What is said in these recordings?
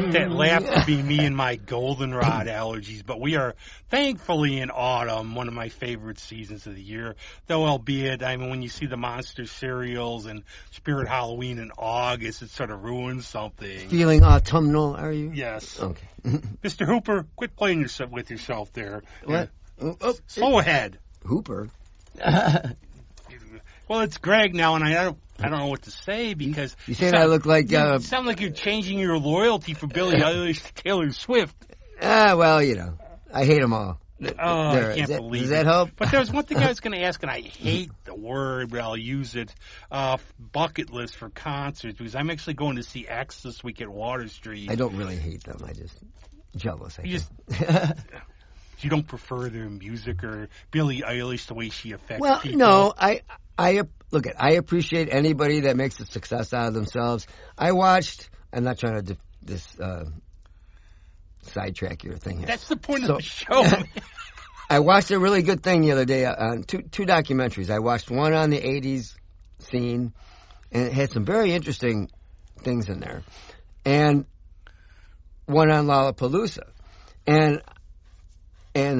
That laugh could be me and my goldenrod allergies, but we are thankfully in autumn, one of my favorite seasons of the year. Though, albeit, I mean, when you see the monster cereals and Spirit Halloween in August, it sort of ruins something. Feeling autumnal, are you? Yes. Okay. Mr. Hooper, quit playing with yourself there. What? Slow ahead. Hooper? Well, it's Greg now, and I don't know what to say because you say I look like you sound like you're changing your loyalty for Billie Eilish to Taylor Swift. Well, I hate them all. I can't believe it. Does that help? But there's one thing I was going to ask, and I hate the word, but I'll use it. Bucket list for concerts, because I'm actually going to see X this week at Water Street. I don't really hate them. I just jealous. You don't prefer their music or Billie Eilish the way she affects people? No, I appreciate anybody that makes a success out of themselves. I'm not trying to sidetrack your thing here. That's the point of the show. I watched a really good thing the other day on two documentaries. I watched one on the 80s scene, and it had some very interesting things in there, and one on Lollapalooza, and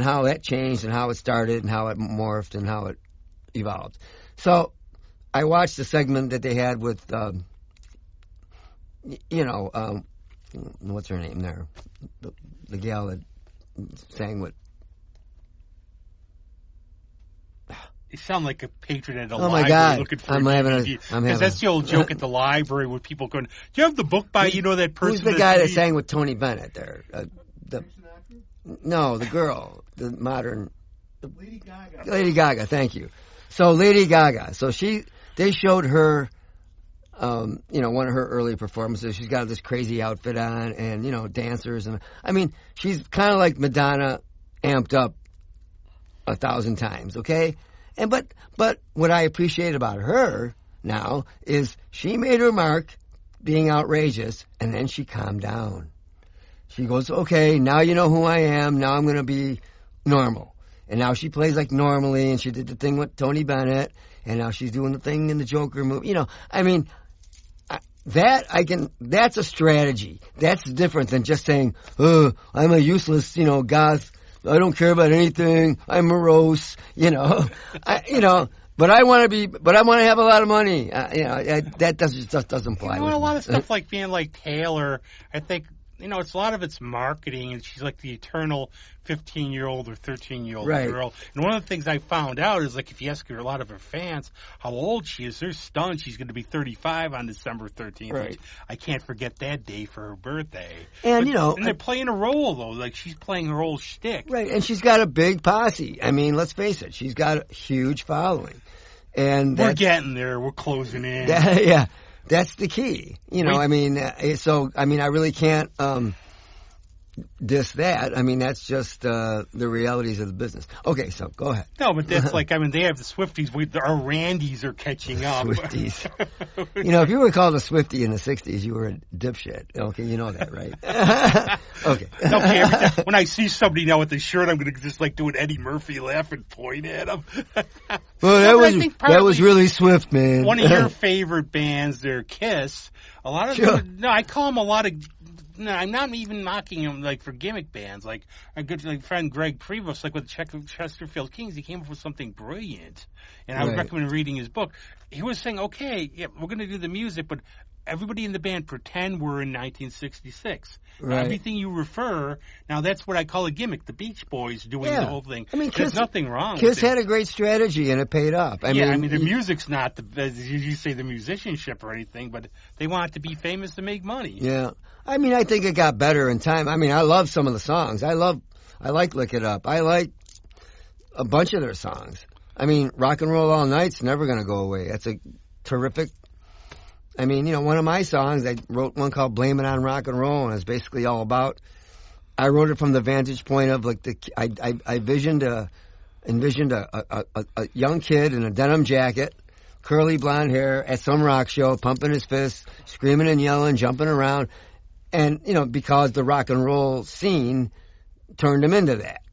how that changed and how it started and how it morphed and how it evolved. So I watched the segment that they had with, what's her name there? The gal that sang with... You sound like a patron at a library. My God. Looking for because that's the old joke at the library where people going, do you have the book by, that person? Who's the guy that sang with Tony Bennett there? No, the girl, the modern... Lady Gaga. Lady Gaga, thank you. So Lady Gaga, they showed her, one of her early performances. She's got this crazy outfit on and, dancers. And I mean, she's kind of like Madonna amped up 1,000 times, okay? But what I appreciate about her now is she made her mark being outrageous, and then she calmed down. She goes, okay, now you know who I am. Now I'm going to be normal. And now she plays like normally, and she did the thing with Tony Bennett, and now she's doing the thing in the Joker movie. That's a strategy. That's different than just saying, I'm a useless, goth. I don't care about anything. I'm morose, But I want to have a lot of money. That just doesn't fly. A lot of stuff like being like Taylor, I think, it's a lot of it's marketing, and she's like the eternal 15-year-old or 13-year-old girl. And one of the things I found out is, like, if you ask a lot of her fans how old she is, they're stunned she's going to be 35 on December 13th. Right. I can't forget that day for her birthday. And, and they're playing a role, though. Like, she's playing her old shtick. Right, and she's got a big posse. I mean, let's face it. She's got a huge following. And we're getting there. We're closing in. Yeah. That's the key, I really can't diss that. I mean, that's just the realities of the business. Okay, so go ahead. No, but that's like, they have the Swifties. Our Randys are catching up. Swifties. If you were called a Swiftie in the 60s, you were a dipshit. Okay, you know that, right? Okay. Okay, when I see somebody now with a shirt, I'm going to just like do an Eddie Murphy laugh and point at them. Well, that was really Swift, man. One of your favorite bands, they're Kiss. A lot of them, I call them a lot of. No, I'm not even knocking them like for gimmick bands. Like our good friend Greg Prevost, like with Chesterfield Kings, he came up with something brilliant, and I would recommend reading his book. He was saying, okay, we're going to do the music, but everybody in the band pretend we're in 1966. Right. Everything you refer, now that's what I call a gimmick. The Beach Boys doing the whole thing. I mean, there's nothing wrong with it. Kiss had a great strategy, and it paid off. I mean, the music's not as you say, the musicianship or anything, but they want to be famous to make money. Yeah. I mean, I think it got better in time. I mean, I love some of the songs. I like Lick It Up. I like a bunch of their songs. I mean, Rock and Roll All Night's never going to go away. That's a terrific. I mean, one of my songs, I wrote one called Blame It on Rock and Roll, and it's basically all about, I wrote it from the vantage point of, like, I envisioned a young kid in a denim jacket, curly blonde hair, at some rock show, pumping his fists, screaming and yelling, jumping around. And, because the rock and roll scene turned him into that.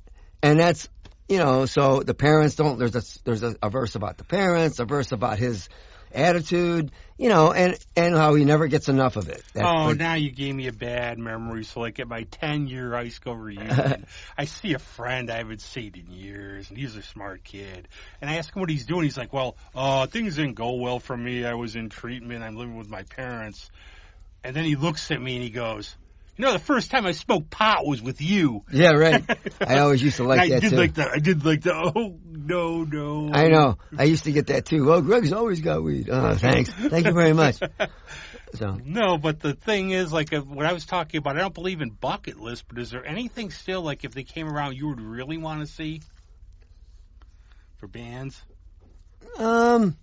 And that's so the parents don't. There's a verse about the parents, a verse about his attitude, and how he never gets enough of it. Now you gave me a bad memory. So, like, at my 10-year high school reunion, I see a friend I haven't seen in years, and he's a smart kid. And I ask him what he's doing. He's like, well, things didn't go well for me. I was in treatment. I'm living with my parents. And then he looks at me and he goes, the first time I smoked pot was with you. Yeah, right. I always used to like that, too. I did like the, oh, no. I know. I used to get that, too. Well, Greg's always got weed. Oh, thanks. Thank you very much. So. No, but the thing is, like, what I was talking about, I don't believe in bucket list, but is there anything still, like, if they came around, you would really want to see for bands? Well,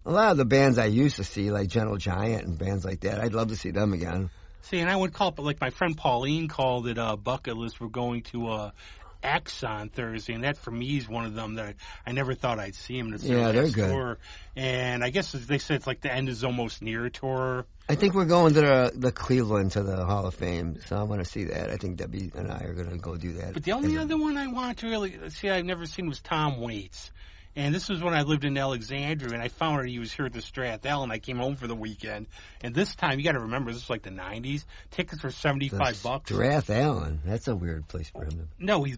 a lot of the bands I used to see, like Gentle Giant and bands like that, I'd love to see them again. See, and I would call it, like my friend Pauline called it a bucket list. We're going to X on Thursday, and that for me is one of them that I never thought I'd see him. Yeah, they're good. Tour. And I guess they said it's like the end is almost near tour. I think we're going to the Cleveland to the Hall of Fame, so I want to see that. I think Debbie and I are going to go do that. But the only other one I want to really see I've never seen was Tom Waits. And this was when I lived in Alexandria, and I found out he was here at the Strath Allen. I came home for the weekend, and this time, you got to remember, this was like the 90s. Tickets were $75. Strath Allen, that's a weird place for him. No, he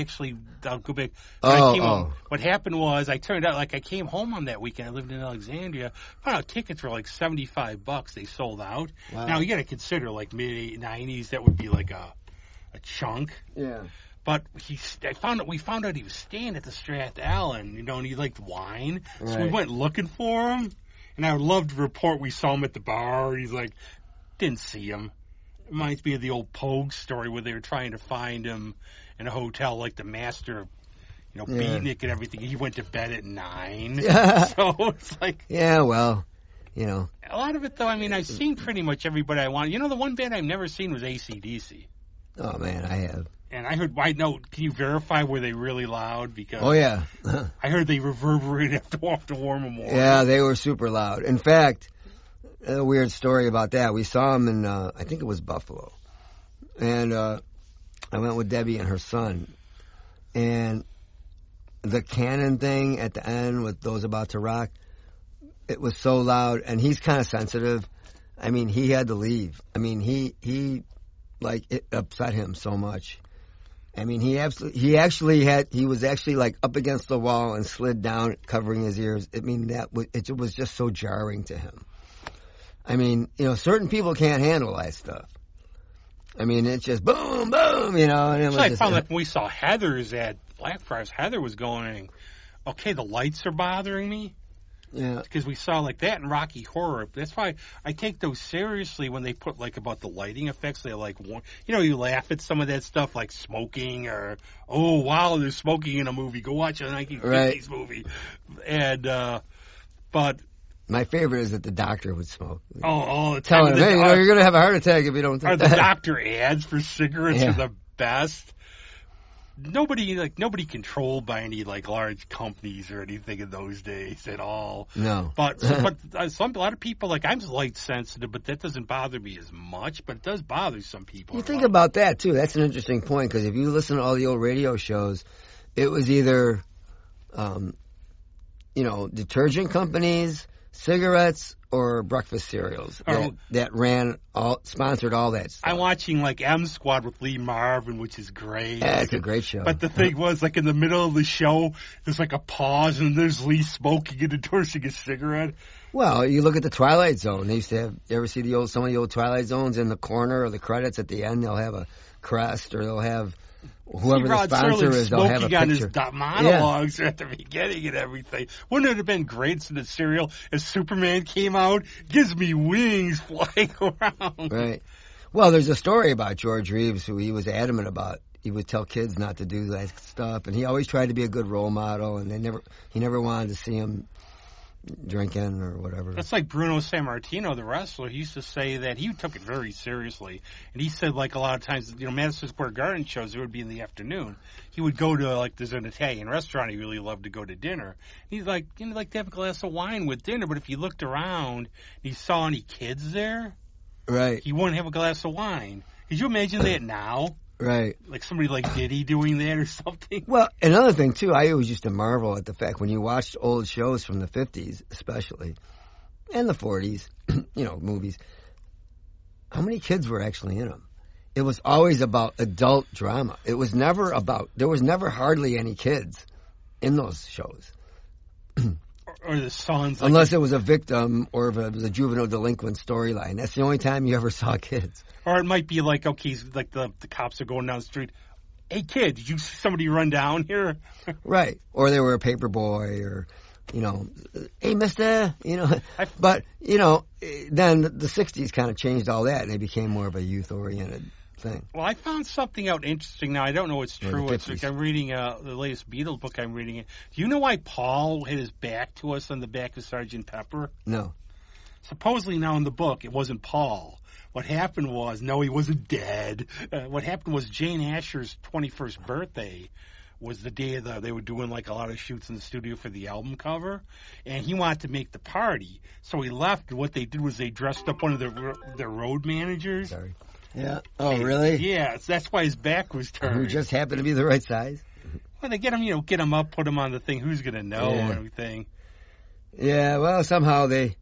actually, I'll go back. Home, what happened was, I turned out, like, I came home on that weekend. I lived in Alexandria. Found out tickets were like $75. They sold out. Wow. Now, you got to consider, like, mid-90s, that would be like a chunk. Yeah. But we found out he was staying at the Strath Allen, and he liked wine. Right. So we went looking for him, and I would love to report we saw him at the bar, and he's like, didn't see him. Reminds me of the old Pogue story where they were trying to find him in a hotel, like the master, beatnik and everything. He went to bed at 9. So it's like... Yeah, well, A lot of it, though, I've seen pretty much everybody I want. The one band I've never seen was AC/DC. Oh, man, I have. And I heard, can you verify, were they really loud? Because oh, yeah. I heard they reverberated after War Memorial. Yeah, they were super loud. In fact, a weird story about that. We saw them in, I think it was Buffalo. And I went with Debbie and her son. And the cannon thing at the end with Those About to Rock, it was so loud. And he's kind of sensitive. He had to leave. He it upset him so much. He was actually like up against the wall and slid down, covering his ears. It was just so jarring to him. Certain people can't handle that stuff. It's just boom, boom, And it was I found that when we saw Heather's at Blackfriars, Heather was going, okay, the lights are bothering me. Yeah. Because we saw like that in Rocky Horror. That's why I take those seriously when they put like about the lighting effects. They like, you laugh at some of that stuff like smoking or, oh, wow, there's smoking in a movie. Go watch a 1950s movie. And, but. My favorite is that the doctor would smoke. Oh, telling him, hey, you're going to have a heart attack if you don't take that. The doctor ads for cigarettes are the best. Nobody controlled by any like large companies or anything in those days at all. No. But a lot of people, like, I'm light sensitive, but that doesn't bother me as much, but it does bother some people. You think about that too. That's an interesting point, because if you listen to all the old radio shows, it was either detergent companies, cigarettes, or breakfast cereals that sponsored all that stuff. I'm watching like M Squad with Lee Marvin, which is great. Yeah, it's a great show. But the thing was, like, in the middle of the show, there's like a pause and there's Lee smoking and endorsing a cigarette. Well, you look at the Twilight Zone. They used to have, you ever see some of the old Twilight Zones in the corner or the credits at the end? They'll have a crest, or they'll have whoever the sponsor is, they'll have a picture. On his monologues at the beginning and everything. Wouldn't it have been great in the serial as Superman came out? Gives me wings flying around. Right. Well, there's a story about George Reeves who he was adamant about. He would tell kids not to do that stuff, and he always tried to be a good role model, and he never wanted to see him drinking or whatever. That's like Bruno Sammartino, the wrestler. He used to say that he took it very seriously. And he said, like, a lot of times, Madison Square Garden shows, it would be in the afternoon. He would go to, like, there's an Italian restaurant he really loved to go to dinner. He's like, like to have a glass of wine with dinner, but if he looked around and he saw any kids there, right, he wouldn't have a glass of wine. Could you imagine that now? Right. Like somebody like Diddy doing that or something. Well, another thing, too, I always used to marvel at the fact when you watched old shows from the 50s, especially, and the 40s, movies, how many kids were actually in them? It was always about adult drama. It was never about, there was never hardly any kids in those shows. Or the sons. Unless it was a victim or if it was a juvenile delinquent storyline. That's the only time you ever saw kids. Or it might be like, okay, like the cops are going down the street. Hey, kid, did you see somebody run down here? Right. Or they were a paper boy or, hey, mister, But, then the 60s kind of changed all that and they became more of a youth-oriented thing. Well, I found something out interesting. Now, I don't know it's true. It's like I'm reading the latest Beatles book I'm reading. Do you know why Paul had his back to us on the back of Sgt. Pepper? No. Supposedly now in the book, it wasn't Paul. What happened was, no, he wasn't dead. What happened was Jane Asher's 21st birthday was the day that they were doing like a lot of shoots in the studio for the album cover, and he wanted to make the party. So he left, and what they did was they dressed up one of their road managers. Sorry. Yeah. Oh, really? Yeah, so that's why his back was turned. Who just happened to be the right size? Well, they get him up, put him on the thing. Who's going to know and everything? Yeah, well, somehow they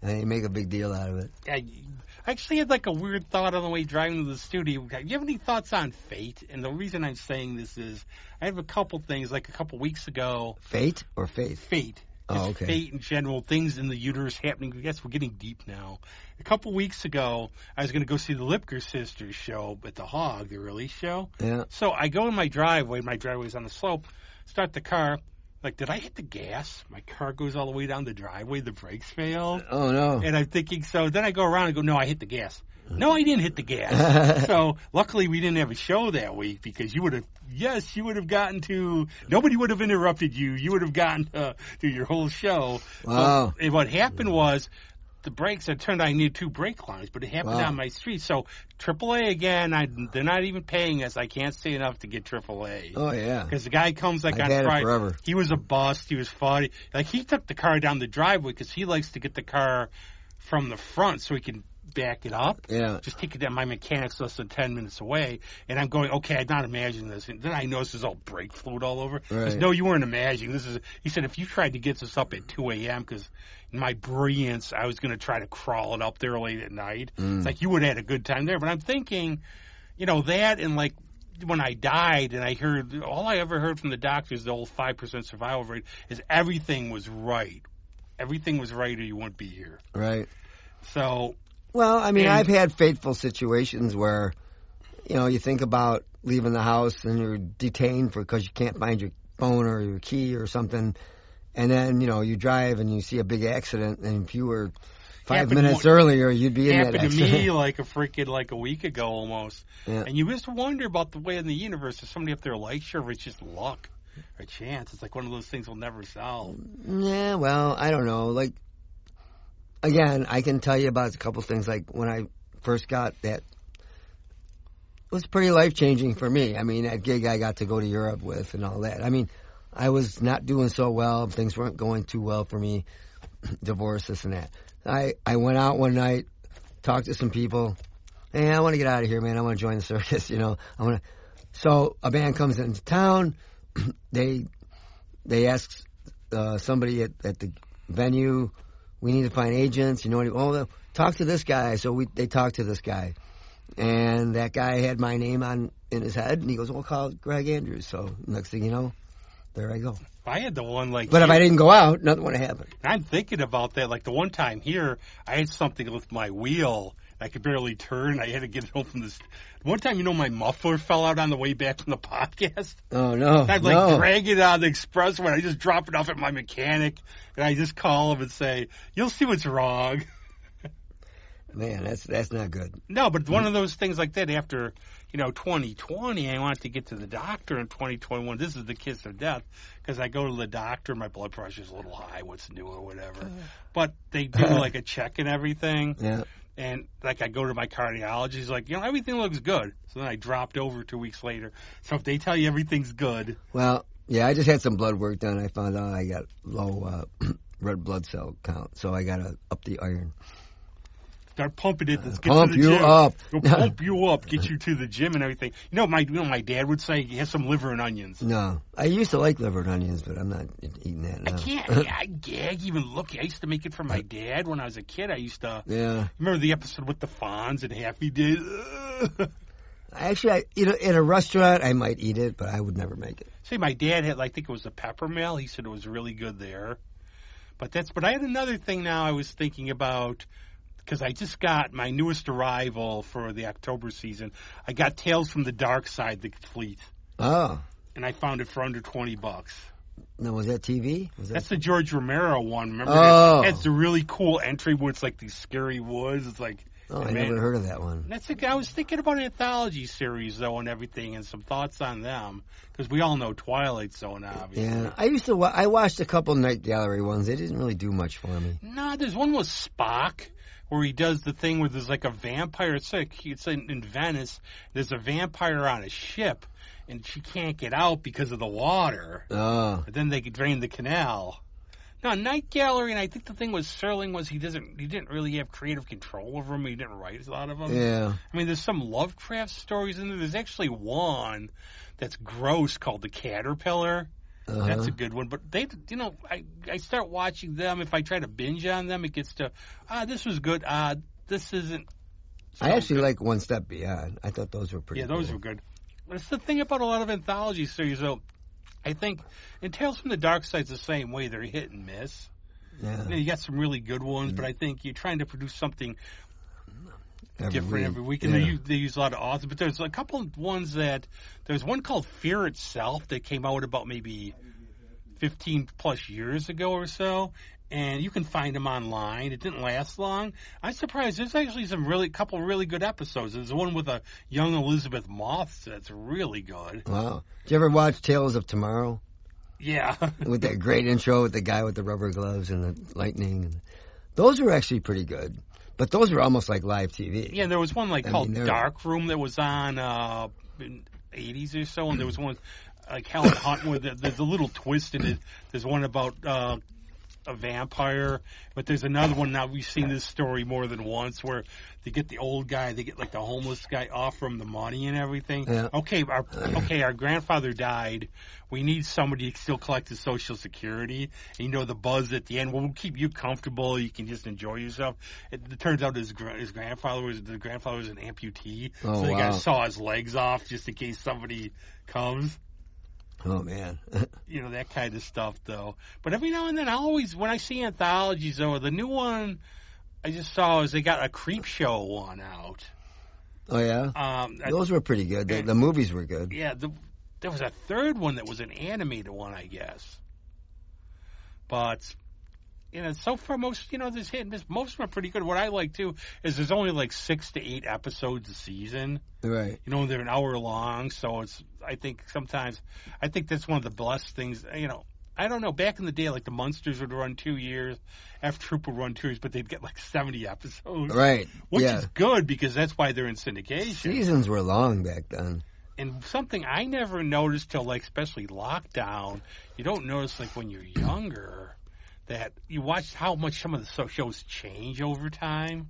make a big deal out of it. I actually had like a weird thought on the way driving to the studio. Do you have any thoughts on fate? And the reason I'm saying this is I have a couple things, like a couple weeks ago. Fate or faith? Fate. Oh, okay. Fate in general, things in the uterus happening. I guess we're getting deep now. A couple weeks ago, I was going to go see the Lipker Sisters show at the Hog, the release show. Yeah. So I go in my driveway. My driveway's on the slope. Start the car. Like, did I hit the gas? My car goes all the way down the driveway. The brakes failed. Oh, no. And I'm thinking, so then I go around and go, no, I hit the gas. No, I didn't hit the gas. So luckily we didn't have a show that week because you would have gotten to, nobody would have interrupted you. You would have gotten to do your whole show. Wow. And what happened was the brakes, it turned out I needed 2 brake lines, but it happened on my street. So AAA again, they're not even paying us. I can't say enough to get AAA. Oh, yeah. Because the guy comes like on Friday. Forever. He was a bust. He was funny. Like he took the car down the driveway because he likes to get the car from the front so he can back it up. Yeah. Just take it down. My mechanic's less than 10 minutes away. And I'm going, okay, I'm not imagining this. And then I notice there's all brake fluid all over. He goes, no, you weren't imagining. He said, if you tried to get this up at 2 a.m., because in my brilliance, I was going to try to crawl it up there late at night. It's like you would have had a good time there. But I'm thinking, that and like when I died and I heard, all I ever heard from the doctors, the old 5% survival rate, is everything was right. Everything was right or you wouldn't be here. Right. So... Well, I mean, I've had fateful situations where, you think about leaving the house and you're detained because you can't find your phone or your key or something, and then, you drive and you see a big accident, and if you were 5 minutes earlier, you'd be in that accident. Happened to me like a week ago almost. Yeah. And you just wonder about the way in the universe, if somebody up there likes you or it's just luck or chance. It's like one of those things we'll never solve. Yeah, well, I don't know. Like, again, I can tell you about a couple things. Like when I first got that, it was pretty life-changing for me. I mean, that gig I got to go to Europe with and all that. I mean, I was not doing so well. Things weren't going too well for me. Divorce, this and that. I went out one night, talked to some people. Hey, I want to get out of here, man. I want to join the circus, So a band comes into town. They ask somebody at the venue, we need to find agents, talk to this guy. So they talked to this guy. And that guy had my name in his head, and he goes, well, call Greg Andrews. So next thing you know, there I go. I had the one like... But if I didn't go out, nothing would have happened. I'm thinking about that. Like the one time here, I had something with my wheel. I could barely turn. I had to get it home from this. One time, my muffler fell out on the way back from the podcast. Oh, no. I'd drag it on the expressway. I just drop it off at my mechanic, and I just call him and say, you'll see what's wrong. Man, that's not good. No, but one of those things like that after, 2020, I wanted to get to the doctor in 2021. This is the kiss of death because I go to the doctor, my blood pressure's a little high, what's new or whatever. But they do like a check and everything. Yeah. And I go to my cardiologist, he's like, everything looks good. So then I dropped over 2 weeks later. So if they tell you everything's good. Well, yeah, I just had some blood work done. I found out I got low red blood cell count, so I got to up the iron. start pumping it. Let's get Pump to the you gym. up. We'll pump you up, get you to the gym and everything. My dad would say, "Have some liver and onions." No, I used to like liver and onions, but I'm not eating that now. I can't. I gag even look. I used to make it for my dad when I was a kid. I used to. Yeah. Remember the episode with the Fonz and Happy Days? Actually, in a restaurant, I might eat it, but I would never make it. See, my dad had, I think it was a peppermill. He said it was really good there. But I had another thing now I was thinking about, because I just got my newest arrival for the October season. I got Tales from the Dark Side, the Fleet. Oh. And I found it for under $20. Now, was that TV? That's the George Romero one. Remember? Oh. It's the really cool entry where it's like these scary woods. It's like... Oh, I never heard of that one. I was thinking about an anthology series, though, and everything, and some thoughts on them, because we all know Twilight Zone, obviously. Yeah, I watched a couple Night Gallery ones. They didn't really do much for me. No, there's one with Spock, where he does the thing where there's like a vampire. It's in Venice. There's a vampire on a ship, and she can't get out because of the water. Oh. But then they could drain the canal. No, Night Gallery, and I think the thing with Serling was he didn't really have creative control over them. He didn't write a lot of them. Yeah. I mean, there's some Lovecraft stories in there. There's actually one that's gross called The Caterpillar. Uh-huh. That's a good one. But I start watching them. If I try to binge on them, it gets to, this was good. This isn't. I actually like One Step Beyond. I thought those were pretty good. Yeah, those were good. But it's the thing about a lot of anthology series, though. I think, and Tales from the Dark Side's the same way. They're hit and miss. Yeah. You got some really good ones, but I think you're trying to produce something different every week. And they use a lot of authors. But there's a couple of ones there's one called Fear Itself that came out about maybe 15 plus years ago or so. And you can find them online. It didn't last long. I'm surprised. There's actually couple really good episodes. There's one with a young Elizabeth Moss that's really good. Wow. Did you ever watch Tales of Tomorrow? Yeah. With that great intro with the guy with the rubber gloves and the lightning. Those were actually pretty good. But those were almost like live TV. Yeah, there was one called Dark Room that was on in the 80s or so. And there was one like Helen Hunt where there's a little twist in it. There's one about... a vampire, but there's another one now. We've seen this story more than once where they get the old guy, they get like the homeless guy off from the money and everything. Yeah. Okay, our grandfather died. We need somebody to still collect his Social Security. And, the buzz at the end. We'll keep you comfortable. You can just enjoy yourself. It turns out his grandfather was an amputee, so they got to saw his legs off just in case somebody comes. Oh, man. That kind of stuff, though. But every now and then, when I see anthologies, though, the new one I just saw is they got a Creep Show one out. Oh, yeah? Those were pretty good. The movies were good. Yeah, there was a third one that was an animated one, I guess. But... so far, most, there's hit and miss. Most of them are pretty good. What I like, too, is there's only 6 to 8 episodes a season. Right. They're an hour long, so I think that's one of the blessed things. I don't know. Back in the day, the Munsters would run 2 years. F Troop would run 2 years, but they'd get 70 episodes. Right. Which is good because that's why they're in syndication. Seasons were long back then. And something I never noticed till, especially lockdown, you don't notice, when you're younger... that you watch how much some of the shows change over time.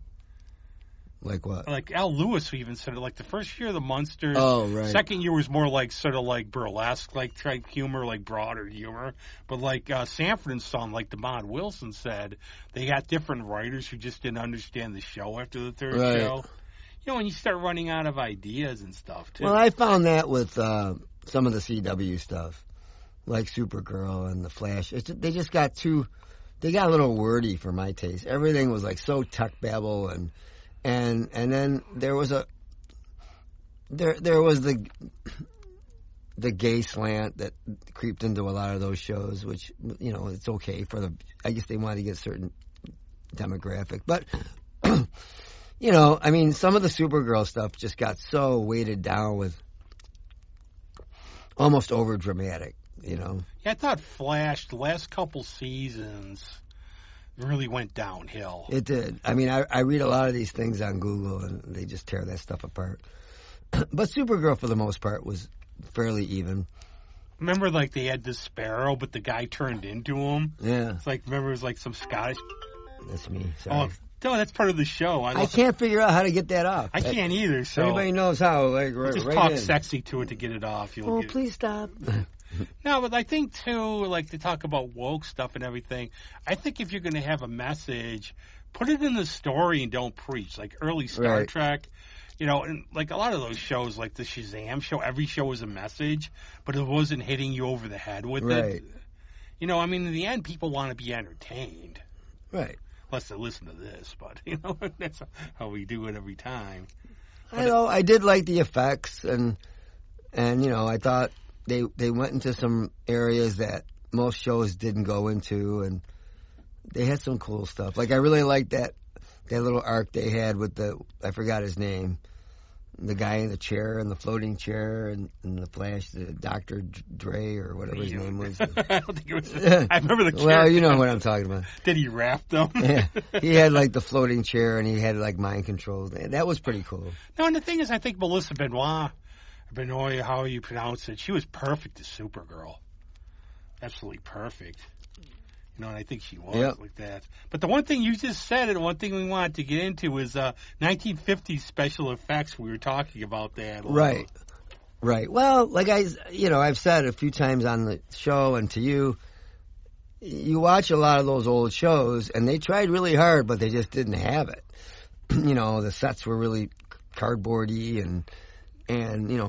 Like what? Like Al Lewis even said it. The first year of the Munsters. Oh, right. Second year was more burlesque, type humor, broader humor. But Sanford and Son, DeMond Wilson said, they got different writers who just didn't understand the show after the third show. And you start running out of ideas and stuff, too. Well, I found that with some of the CW stuff, like Supergirl and The Flash. They just got they got a little wordy for my taste. Everything was so tuck babble and then there was the gay slant that creeped into a lot of those shows, which it's okay I guess they wanted to get a certain demographic, but some of the Supergirl stuff just got so weighted down with almost over dramatic. Yeah, I thought Flash, the last couple seasons, really went downhill. It did. I read a lot of these things on Google, and they just tear that stuff apart. But Supergirl, for the most part, was fairly even. Remember, they had this Sparrow, but the guy turned into him? Yeah. It's remember, it was some Scottish... That's me, sorry. No, that's part of the show. I can't figure out how to get that off. I can't either. So everybody knows how. Like, just right talk in. sexy to it to get it off. Please stop. No, but I think too, like to talk about woke stuff and everything. I think if you're going to have a message, put it in the story and don't preach. Like early Star Trek. And like a lot of those shows, like the Shazam show, every show was a message, but it wasn't hitting you over the head with it. I mean, in the end, people want to be entertained. Right. Unless they listen to this, but, that's how we do it every time. But I did like the effects, and I thought they went into some areas that most shows didn't go into, and they had some cool stuff. Like, I really liked that little arc they had with I forgot his name, the guy in the chair, and the floating chair, and the Flash, the Dr. Dre, or whatever his name was. I don't think it was. I remember the character. Well, you know what I'm talking about. Did he rap them? Yeah. He had, like, the floating chair, and he had, like, mind control. That was pretty cool. No, and the thing is, I think Melissa Benoit, how you pronounce it, she was perfect as Supergirl. Absolutely perfect. And I think she was like that. But the one thing you just said, and one thing we wanted to get into is 1950s special effects. We were talking about that. Right. Well, like I've said a few times on the show and to you, you watch a lot of those old shows, and they tried really hard, but they just didn't have it. The sets were really cardboardy and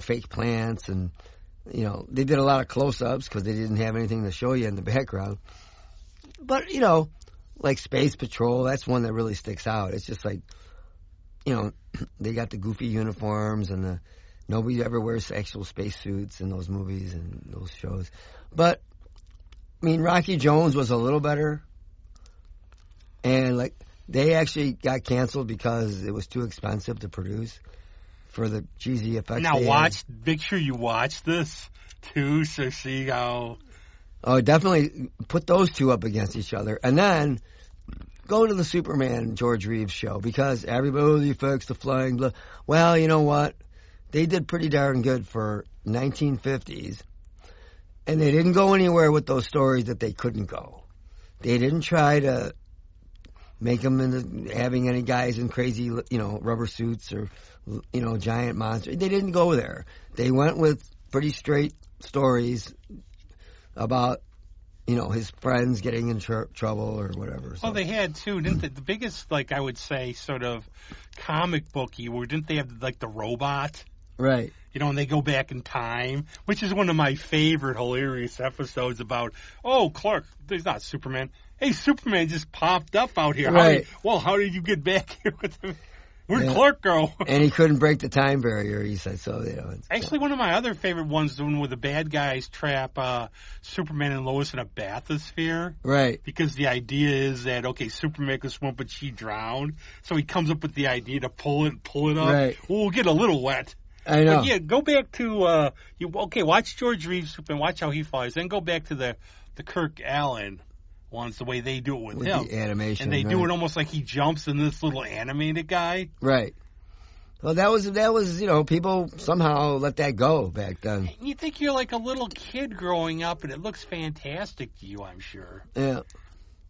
fake plants, and they did a lot of close-ups because they didn't have anything to show you in the background. But, like Space Patrol, that's one that really sticks out. It's just like, they got the goofy uniforms, and nobody ever wears actual spacesuits in those movies and those shows. But, I mean, Rocky Jones was a little better. And, like, they actually got canceled because it was too expensive to produce for the cheesy effects. Now make sure you watch this, too, so see how... Oh, definitely put those two up against each other. And then go to the Superman George Reeves show, because everybody effects the flying blah. Well, you know what? They did pretty darn good for 1950s. And they didn't go anywhere with those stories that they couldn't go. They didn't try to make them into having any guys in crazy, rubber suits or, giant monsters. They didn't go there. They went with pretty straight stories about, his friends getting in trouble or whatever. So. Well, they had, too, didn't they? The biggest, like, I would say, sort of comic booky, didn't they have, like, the robot? Right. And they go back in time, which is one of my favorite hilarious episodes about, Clark, there's not Superman. Hey, Superman just popped up out here. Right. How did you get back here with him? Where'd Clark go? And he couldn't break the time barrier, he said. So, Actually, one of my other favorite ones is the one where the bad guys trap Superman and Lois in a bathysphere. Right. Because the idea is that, Superman could swim, but she drowned. So he comes up with the idea to pull it up. Right. Well, we'll get a little wet. I know. But yeah, go back to, watch George Reeves Superman, watch how he flies. Then go back to the Kirk Allen ones, the way they do it with him. The animation. And they do it almost like he jumps in this little animated guy. Right. Well, that was people somehow let that go back then. You think you're like a little kid growing up, and it looks fantastic to you, I'm sure. Yeah.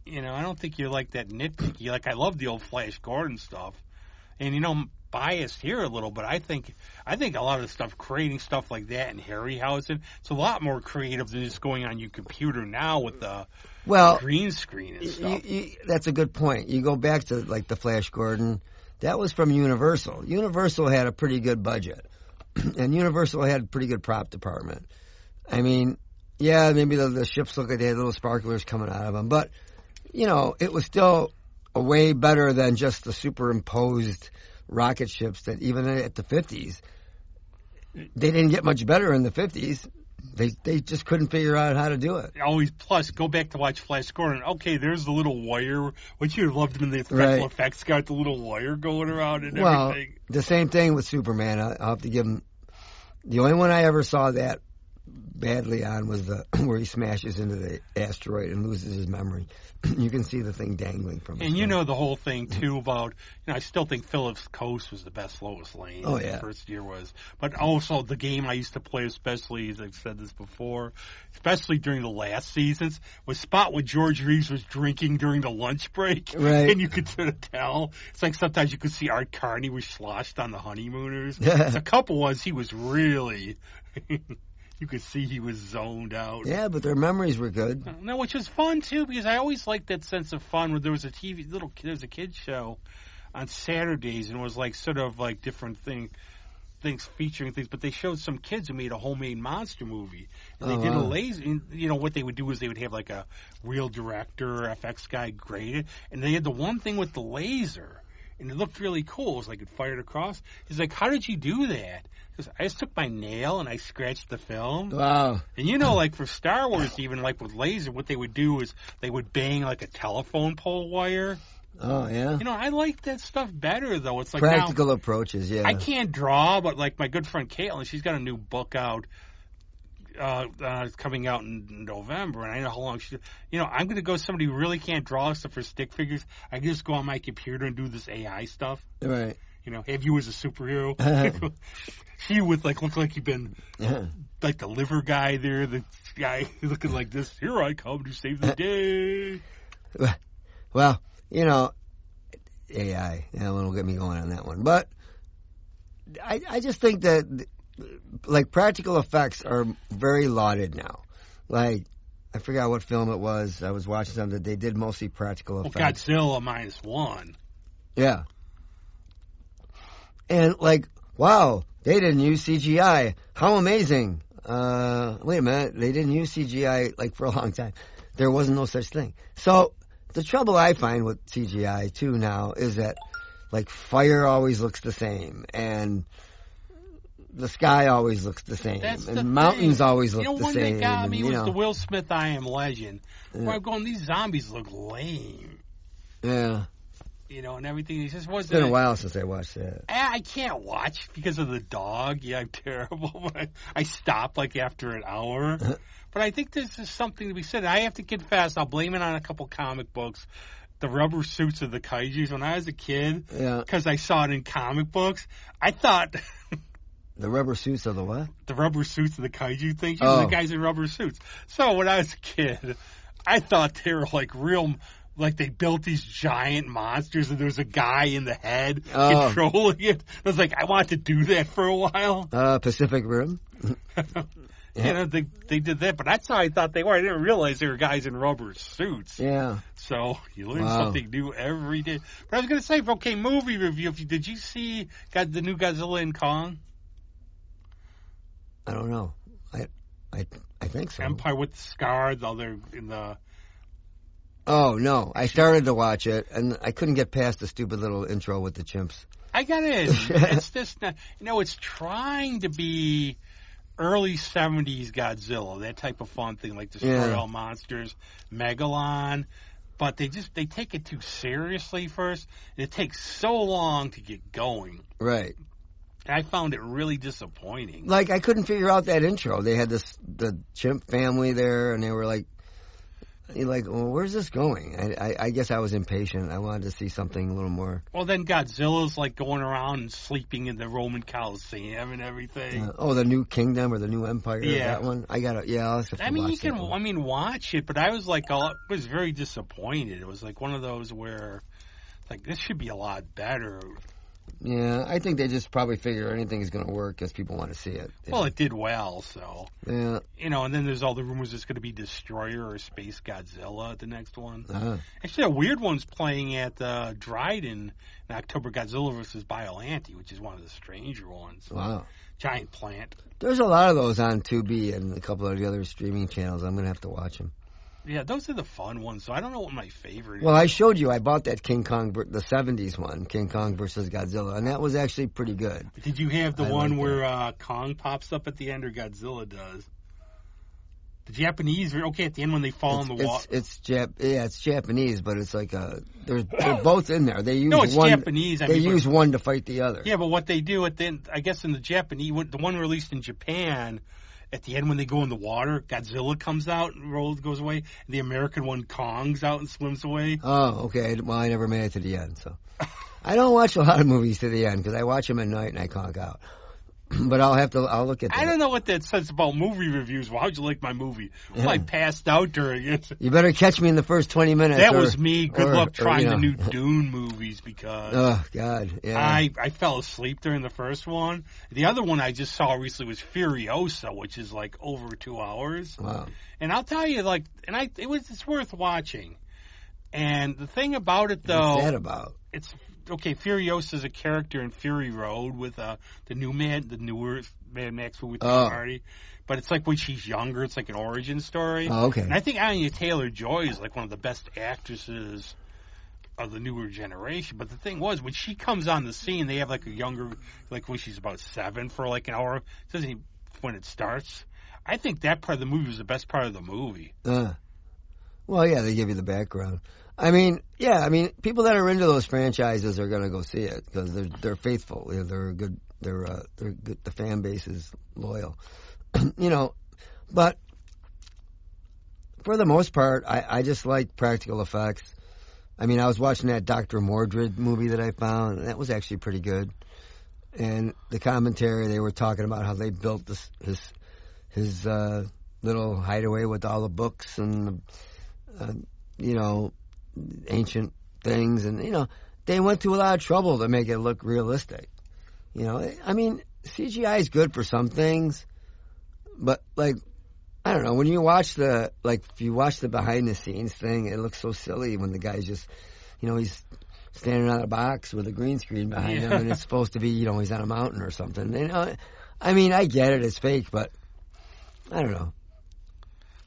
I don't think you're like that nitpicky. Like, I love the old Flash Gordon stuff. And, I'm biased here a little, but I think a lot of the stuff, creating stuff like that in Harryhausen, it's a lot more creative than just going on your computer now with the green screen and stuff. That's a good point. You go back to, like, the Flash Gordon. That was from Universal. Universal had a pretty good budget. And Universal had a pretty good prop department. I mean, yeah, maybe the ships look like they had little sparklers coming out of them. But, it was still a way better than just the superimposed rocket ships that even at the 50s, they didn't get much better in the 50s. They just couldn't figure out how to do it. Always, plus, go back to watch Flash Gordon. Okay, there's the little wire. Would you have loved him in the special effects got the little wire going around and everything? The same thing with Superman. I'll have to give him... The only one I ever saw that badly on was the where he smashes into the asteroid and loses his memory. You can see the thing dangling from his And you phone. know the whole thing, too, about, I still think Phillips Coast was the best Lois Lane. Oh, yeah. The first year was. But also the game I used to play, especially, as I've said this before, especially during the last seasons, was spot when George Reeves was drinking during the lunch break. Right. And you could sort of tell. It's like sometimes you could see Art Carney was sloshed on the Honeymooners. A couple ones, he was really... You could see he was zoned out. Yeah, but their memories were good. No, which was fun too, because I always liked that sense of fun. Where there was a there was a kids show on Saturdays, and it was like sort of like different things featuring things. But they showed some kids who made a homemade monster movie, and they did a laser. And, what they would do is they would have like a real director, FX guy grade it, and they had the one thing with the laser. And it looked really cool. It was like it fired across. He's like, "How did you do that?" Because I just took my nail and I scratched the film. Wow. And like for Star Wars, even like with laser, what they would do is they would bang like a telephone pole wire. Oh, yeah. I like that stuff better though. It's like practical approaches. Yeah. I can't draw, but like my good friend Caitlin, she's got a new book out. It's coming out in November, and I know how long I'm going to go. Somebody who really can't draw except for stick figures. I can just go on my computer and do this AI stuff. Right. Have you as a superhero? He would look like he'd been like the liver guy there. The guy looking like this. Here I come to save the day. Well, AI. That one will get me going on that one. But I just think that. Like, practical effects are very lauded now. Like, I forgot what film it was. I was watching something. They did mostly practical effects. Godzilla -1. Yeah. And, like, wow, they didn't use CGI. How amazing. Wait a minute. They didn't use CGI, for a long time. There wasn't no such thing. So, the trouble I find with CGI, too, now, is that, fire always looks the same. And... the sky always looks the same, and mountains always look the same. One that got me was the Will Smith I Am Legend. Where I'm going, these zombies look lame. Yeah. And everything. It just wasn't. It's been a while since I watched that. I can't watch because of the dog. Yeah, I'm terrible. I stop after an hour. But I think there's just something to be said. I have to confess, I'll blame it on a couple comic books. The rubber suits of the kaijus. When I was a kid, because I saw it in comic books, I thought. The rubber suits of the what? The rubber suits of the kaiju things. The guys in rubber suits. So when I was a kid, I thought they were real, they built these giant monsters and there was a guy in the head controlling it. I was like, I wanted to do that for a while. Pacific Rim? They did that, but that's how I thought they were. I didn't realize they were guys in rubber suits. Yeah. So you learn something new every day. But I was going to say, okay, movie review. Did you see the new Godzilla and Kong? I don't know. I think so. Empire with the Scar, though they're in the... Oh, no. I started to watch it, and I couldn't get past the stupid little intro with the chimps. I got in. It's just, it's trying to be early 70s Godzilla, that type of fun thing, like Destroy All Monsters, Megalon. But they take it too seriously first, and it takes so long to get going. Right. I found it really disappointing. I couldn't figure out that intro. They had the chimp family there, and they were well, where's this going? I guess I was impatient. I wanted to see something a little more. Well, then Godzilla's going around and sleeping in the Roman Coliseum and everything. The New Kingdom or the New Empire. Yeah. That one. I'll have to watch watch it, but I was I was very disappointed. It was one of those where, this should be a lot better. Yeah, I think they just probably figure anything is going to work because people want to see it. Well, it did well, so. Yeah. And then there's all the rumors it's going to be Destroyer or Space Godzilla at the next one. Actually, a weird one's playing at Dryden in October, Godzilla vs. Biollante, which is one of the stranger ones. Wow. Giant plant. There's a lot of those on Tubi and a couple of the other streaming channels. I'm going to have to watch them. Yeah, those are the fun ones, so I don't know what my favorite is. Well, I showed you. I bought that King Kong, the 70s one, King Kong versus Godzilla, and that was actually pretty good. Did you have the one where Kong pops up at the end or Godzilla does? The Japanese, okay, at the end when they fall in the water. It's Japanese, but it's they're both in there. They use Japanese. Use one to fight the other. Yeah, but what they do at the end, I guess in the Japanese, the one released in Japan, at the end when they go in the water, Godzilla comes out and goes away, and the American one Kong's out and swims away. Oh, okay. Well, I never made it to the end, so I don't watch a lot of movies to the end because I watch them at night and I conk out. But I'll look at that. I don't know what that says about movie reviews. Well, how'd you like my movie? Well, I passed out during it. You better catch me in the first 20 minutes. That was me. Good luck trying the new Dune movies because... Oh, God, yeah. I fell asleep during the first one. The other one I just saw recently was Furiosa, which is like over 2 hours. Wow. And I'll tell you, it's worth watching. And the thing about it, though... What's that about? It's... Okay, Furiosa is a character in Fury Road with the newer Mad Max movie with Tom Hardy. But it's like when she's younger, it's like an origin story. Oh, okay. And I think Anya Taylor-Joy is like one of the best actresses of the newer generation. But the thing was, when she comes on the scene, they have like a younger, like when she's about 7 for like an hour. It doesn't even, when it starts. I think that part of the movie was the best part of the movie. Well, yeah, they give you the background. I mean, people that are into those franchises are going to go see it because they're faithful. They're good. They're good. The fan base is loyal. But for the most part, I just like practical effects. I mean, I was watching that Dr. Mordred movie that I found, and that was actually pretty good. And the commentary, they were talking about how they built his little hideaway with all the books and ancient things, and they went to a lot of trouble to make it look realistic. I mean, CGI is good for some things, but like, I don't know, when you watch if you watch the behind the scenes thing, it looks so silly when the guy's just, he's standing on a box with a green screen behind him, and it's supposed to be, he's on a mountain or something. I mean, I get it, it's fake, but I don't know.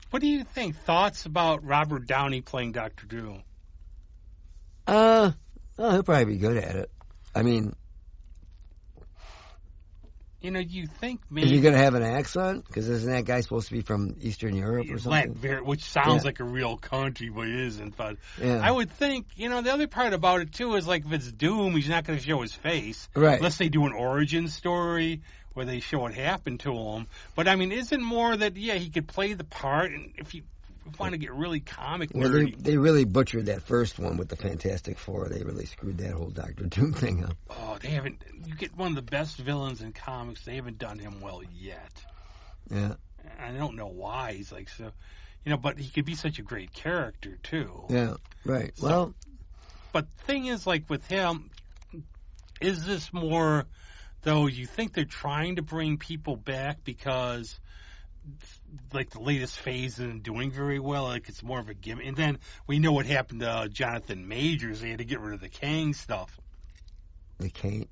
What do you think? Thoughts about Robert Downey playing Dr. Doom? He'll probably be good at it. I mean, you think maybe... Is he going to have an accent? Because isn't that guy supposed to be from Eastern Europe or something? Which sounds like a real country, but it isn't. But yeah. I would think, the other part about it, too, is like if it's Doom, he's not going to show his face. Right. Unless they do an origin story where they show what happened to him. But, I mean, isn't more that, he could play the part, and if you want to get really comic nerdy... They really butchered that first one with the Fantastic Four. They really screwed that whole Dr. Doom thing up. Oh, they haven't... You get one of the best villains in comics. They haven't done him well yet. Yeah. I don't know why. He's like so... but he could be such a great character, too. Yeah, right. Well... But the thing is, like, with him, is this more... Though you think they're trying to bring people back because, like, the latest phase isn't doing very well. Like, it's more of a gimmick. And then we know what happened to Jonathan Majors. They had to get rid of the Kang stuff. The Kang?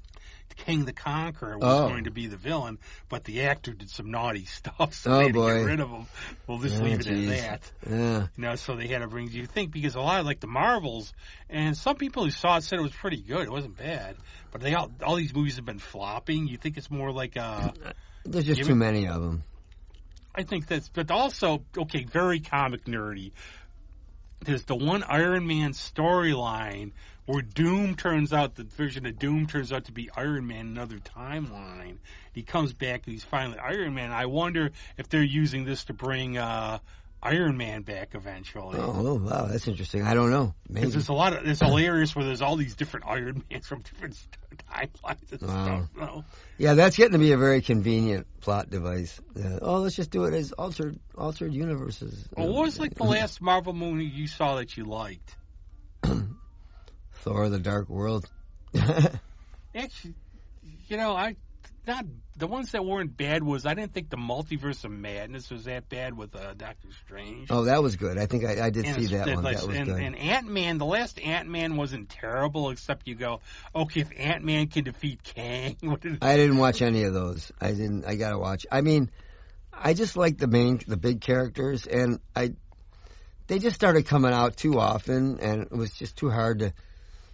King the Conqueror was going to be the villain, but the actor did some naughty stuff, so they had to get rid of him. We'll just leave it at that. Yeah. So they had to bring... You think, because a lot of, like, the Marvels, and some people who saw it said it was pretty good. It wasn't bad. But all these movies have been flopping. You think it's more like There's just too many of them. I think that's... But also, okay, very comic nerdy. There's the one Iron Man storyline where the version of Doom turns out to be Iron Man in another timeline. He comes back and he's finally Iron Man. I wonder if they're using this to bring Iron Man back eventually. Oh, wow, that's interesting. I don't know. Maybe. It's hilarious where there's all these different Iron Mans from different timelines and stuff. So. Yeah, that's getting to be a very convenient plot device. Let's just do it as altered universes. Well, what was like the last Marvel movie you saw that you liked? Thor: The Dark World. Actually, not the ones that weren't bad I didn't think the Multiverse of Madness was that bad with Doctor Strange. Oh, that was good. I think I did see that one. That was good. And Ant-Man, the last Ant-Man wasn't terrible, except you go, okay, if Ant-Man can defeat Kang, I didn't watch any of those. I gotta watch. I mean, I just like the big characters, and they just started coming out too often, and it was just too hard to.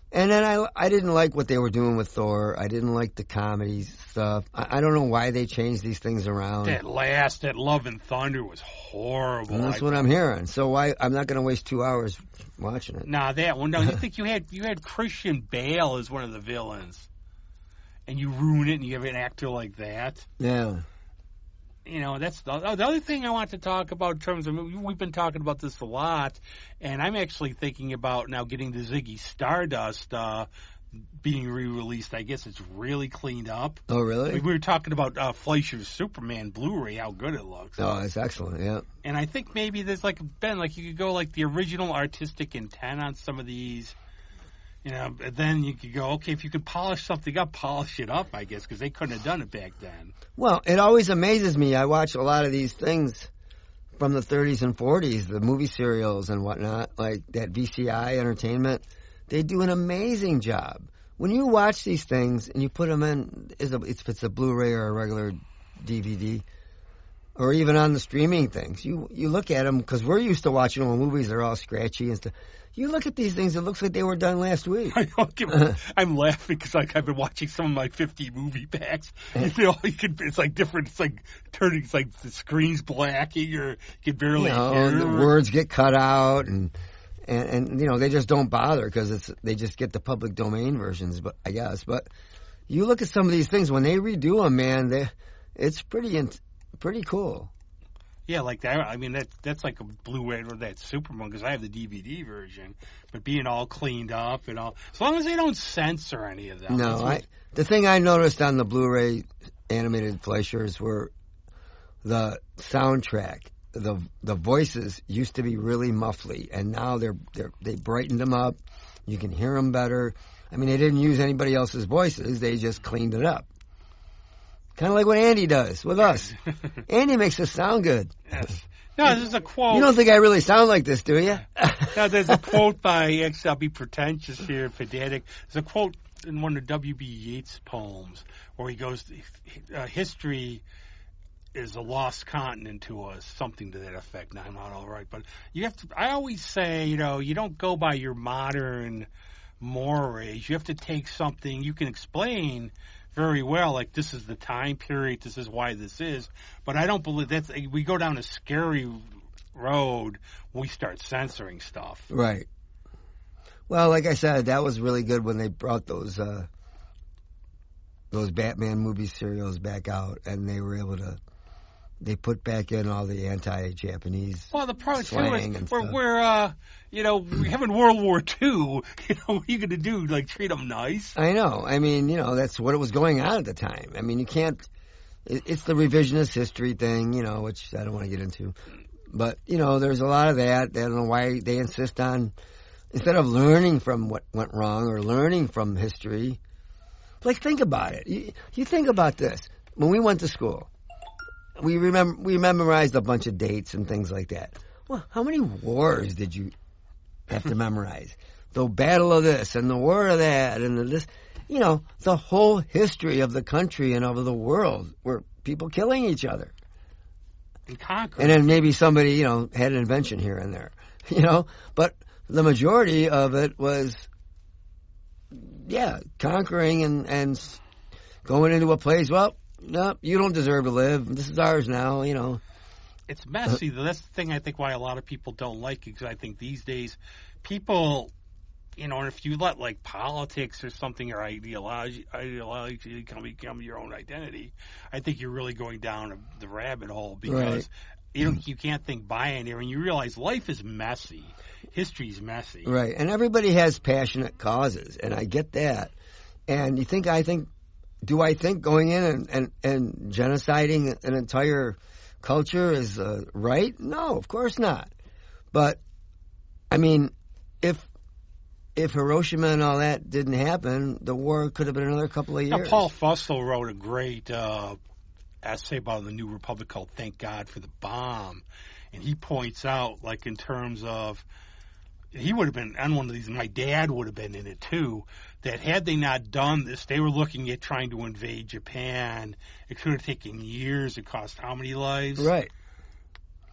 And then I didn't like what they were doing with Thor. I didn't like the comedy stuff. I don't know why they changed these things around. That Love and Thunder was horrible. And that's what I'm hearing. So I'm not going to waste 2 hours watching it. Nah, that one. No, you think you had Christian Bale as one of the villains, and you ruin it, and you have an actor like that. Yeah. that's the other thing I want to talk about in terms of we've been talking about this a lot, and I'm actually thinking about now getting the Ziggy Stardust being re-released. I guess it's really cleaned up. Oh, really? We were talking about Fleischer's Superman Blu-ray, how good it looks. Oh, it's excellent, yeah. And I think maybe there's you could go the original artistic intent on some of these. And then you could go, okay, if you could polish something up, polish it up, I guess, because they couldn't have done it back then. Well, it always amazes me. I watch a lot of these things from the 30s and 40s, the movie serials and whatnot, like that VCI Entertainment. They do an amazing job. When you watch these things and you put them in, if it's a Blu-ray or a regular DVD, or even on the streaming things, you look at them, because we're used to watching them when movies are all scratchy and stuff. You look at these things, it looks like they were done last week. I'm laughing because I've been watching some of my 50 movie packs. It's different. It's turning. It's like the screen's blacking, or you can barely hear. The words get cut out, and they just don't bother because they just get the public domain versions. But I guess, but you look at some of these things when they redo them, man, it's pretty cool. Yeah, like that. I mean, that's like a Blu-ray or that Superman, because I have the DVD version. But being all cleaned up and all, as long as they don't censor any of them. No, the thing I noticed on the Blu-ray animated Fleischers were the soundtrack. The voices used to be really muffly, and now they brightened them up. You can hear them better. I mean, they didn't use anybody else's voices; they just cleaned it up. Kind of like what Andy does with us. Andy makes us sound good. Yes. No, there's a quote. You don't think I really sound like this, do you? No, there's a quote by, I'll be pretentious here, pedantic. There's a quote in one of W.B. Yeats' poems where he goes, history is a lost continent to us, something to that effect. Now, I'm not all right, but I always say, you don't go by your modern mores. You have to take something you can explain very well, like this is the time period, this is why this is, but I don't believe we go down a scary road when we start censoring stuff. Right. Well, like I said, that was really good when they brought those Batman movie serials back out, and they were able to. They put back in all the anti-Japanese. Well, the problem slang too is and we're having World War II. What are you going to do? Treat them nice? I know. I mean, that's what was going on at the time. I mean, you can't. It's the revisionist history thing, which I don't want to get into. But there's a lot of that. I don't know why they insist on, instead of learning from what went wrong or learning from history. Think about it. You think about this. When we went to school, we memorized a bunch of dates and things like that. Well, how many wars did you have to memorize? The battle of this and the war of that and this, the whole history of the country and of the world were people killing each other. And conquering. And then maybe somebody, had an invention here and there, but the majority of it was, conquering and going into a place, well, no, you don't deserve to live. This is ours now, It's messy, though. That's the thing I think why a lot of people don't like it, because I think these days people, if you let politics or something or ideology become your own identity, I think you're really going down the rabbit hole, because you can't think binary, and you realize life is messy. History's messy. Right, and everybody has passionate causes, and I get that. And do I think going in and genociding an entire culture is right? No, of course not. But, I mean, if Hiroshima and all that didn't happen, the war could have been another couple of years. Now, Paul Fussell wrote a great essay about the New Republic called Thank God for the Bomb. And he points out, in terms of, he would have been on one of these, my dad would have been in it too, that had they not done this, they were looking at trying to invade Japan. It could have taken years. It cost how many lives? Right.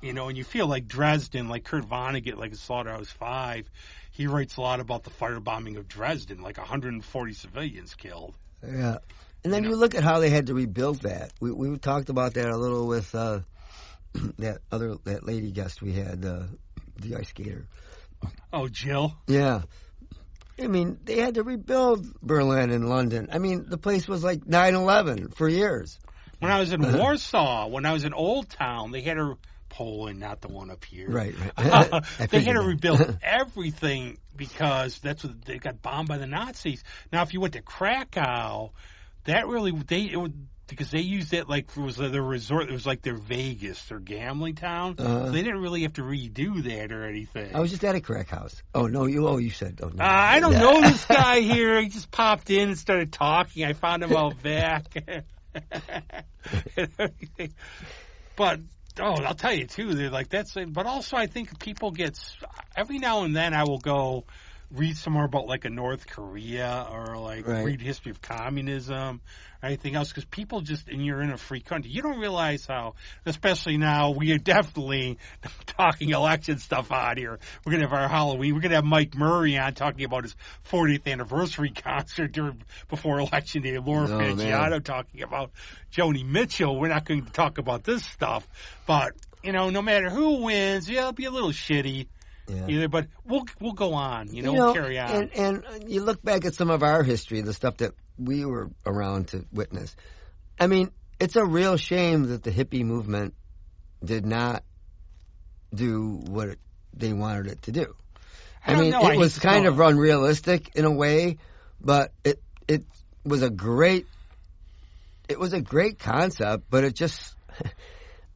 And you feel like Dresden, like Kurt Vonnegut, like in Slaughterhouse-Five, he writes a lot about the firebombing of Dresden, 140 civilians killed. Yeah. And then you look at how they had to rebuild that. We talked about that a little with that lady guest we had, the ice skater. Oh, Jill? Yeah. I mean, they had to rebuild Berlin and London. I mean, the place was like 9/11 for years. When I was in Warsaw, when I was in Old Town, they had to Poland, not the one up here. Right. They had to rebuild everything because that's what they got bombed by the Nazis. Now, if you went to Krakow, that really because they used it like it was their resort. It was like their Vegas, their gambling town. So they didn't really have to redo that or anything. I was just at a crack house. Oh no, you said. Oh, no. I don't know this guy here. He just popped in and started talking. I found him out back. But I'll tell you too. They're like that's. But also, I think people get every now and then. I will go read some more about like a North Korea or like read history of communism or anything else because people just and you're in a free country. You don't realize how, especially now, we are definitely talking election stuff out here. We're gonna have our Halloween. We're gonna have Mike Murray on talking about his 40th anniversary concert before election day. Laura Fangiato talking about Joni Mitchell. We're not going to talk about this stuff, but no matter who wins, it'll be a little shitty. Yeah. But we'll go on, we'll carry on. And you look back at some of our history, the stuff that we were around to witness. I mean, it's a real shame that the hippie movement did not do what they wanted it to do. I mean, it was kind of unrealistic in a way, but it was a great concept, but it just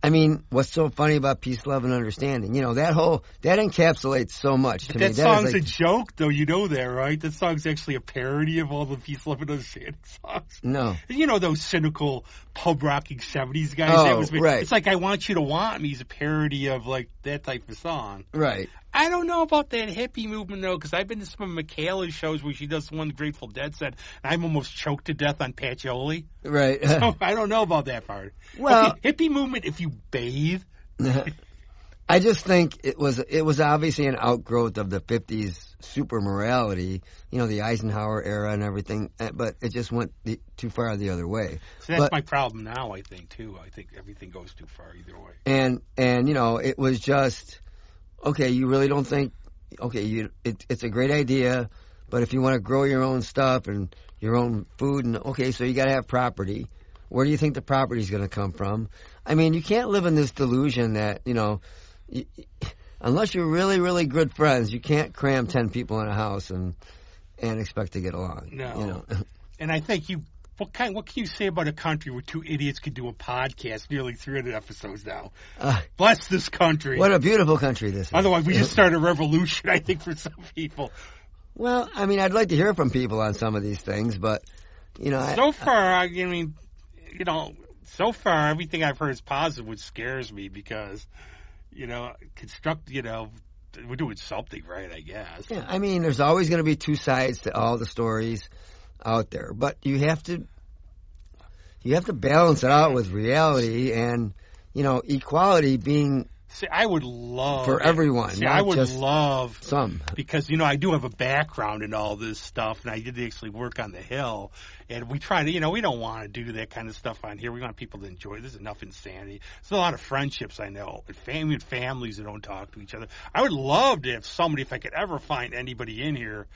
I mean, what's so funny about peace, love, and understanding? That encapsulates so much to me. That song's a joke, though. You know that, right? That song's actually a parody of all the peace, love, and understanding songs. No. Those cynical pub rocking 70s guys. Oh, right. It's like I Want You to Want Me is a parody of like that type of song. Right. I don't know about that hippie movement, though, because I've been to some of Michaela's shows where she does one Grateful Dead set, and I'm almost choked to death on patchouli. Right. So I don't know about that part. Well, okay, hippie movement if you bathe. I just think it was obviously an outgrowth of the 50s super morality, the Eisenhower era and everything, but it just went too far the other way. So that's my problem now, I think, too. I think everything goes too far either way. And it was just... Okay, you really don't think, it's a great idea, but if you want to grow your own stuff and your own food, so you got to have property. Where do you think the property is going to come from? I mean, you can't live in this delusion that, unless you're really, really good friends, you can't cram 10 people in a house and expect to get along. No. And I think what can you say about a country where two idiots could do a podcast, nearly 300 episodes now? Bless this country. What a beautiful country this is. Otherwise, we just started a revolution, I think, for some people. Well, I mean, I'd like to hear from people on some of these things, but, So far, so far, everything I've heard is positive, which scares me because, we're doing something right, I guess. Yeah, I mean, there's always going to be two sides to all the stories out there, but you have to balance it out with reality and equality being I would love for everyone. I would love some because I do have a background in all this stuff, and I did actually work on the Hill, and we try to we don't want to do that kind of stuff on here. We want people to enjoy. There's enough insanity. There's a lot of friendships I know, and families that don't talk to each other. I would love to have somebody, if I could ever find anybody in here.